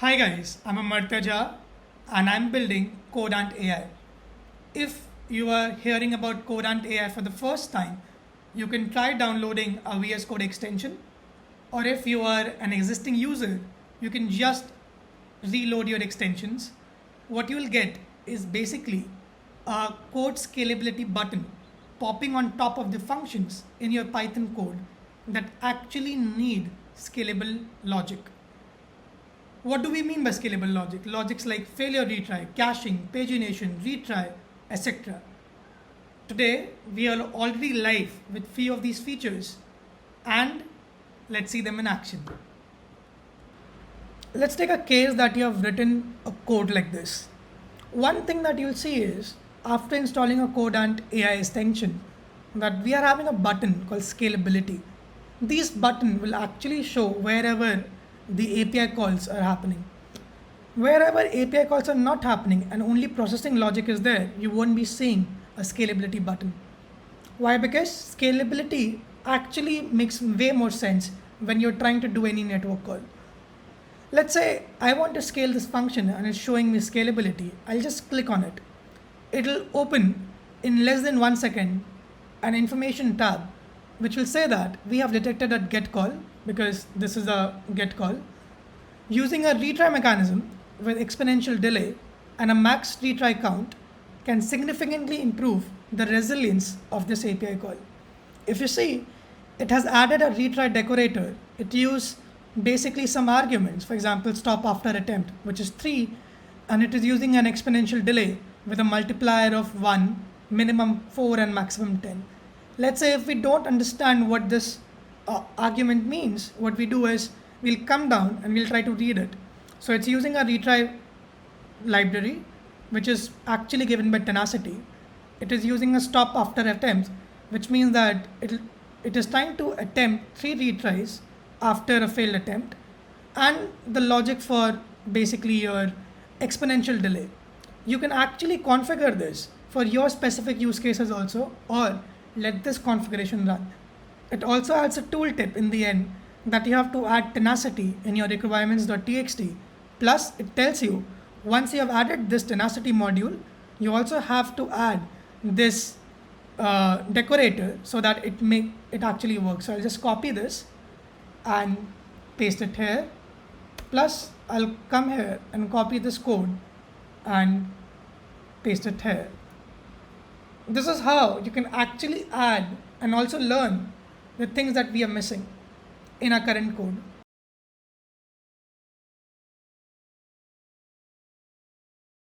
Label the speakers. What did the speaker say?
Speaker 1: Hi guys, I'm Amartya and I'm building CodeAnt AI. If you are hearing about CodeAnt AI for the first time, you can try downloading a VS Code extension, or if you are an existing user, you can just reload your extensions. What you will get is basically a code scalability button popping on top of the functions in your Python code that actually need scalable logic. What do we mean by scalable logic? Logics like failure retry, caching, pagination, retry, etc. Today, we are already live with few of these features and let's see them in action. Let's take a case that you have written a code like this. One thing that you'll see is after installing a CodeAnt AI extension that we are having a button called scalability. This button will actually show wherever the API calls are happening. Wherever API calls are not happening and only processing logic is there, you won't be seeing a scalability button. Why? Because scalability actually makes way more sense when you're trying to do any network call. Let's say I want to scale this function and it's showing me scalability. I'll just click on it. It'll open in less than 1 second an information tab which will say that we have detected a get call because this is a get call. Using a retry mechanism with exponential delay and a max retry count can significantly improve the resilience of this API call. If you see, it has added a retry decorator. It used basically some arguments, for example, stop after attempt, which is 3, and it is using an exponential delay with a multiplier of 1, minimum 4, and maximum 10. Let's say if we don't understand what this argument means, what we do is we'll come down and we'll try to read it. So it's using a retry library, which is actually given by Tenacity. It is using a stop after attempt, which means that it is trying to attempt 3 retries after a failed attempt, and the logic for basically your exponential delay. You can actually configure this for your specific use cases also, or let this configuration run. It also adds a tooltip in the end that you have to add tenacity in your requirements.txt. Plus, it tells you once you have added this tenacity module, you also have to add this decorator so that it actually works. So I'll just copy this and paste it here. Plus, I'll come here and copy this code and paste it here. This is how you can actually add and also learn the things that we are missing in our current code.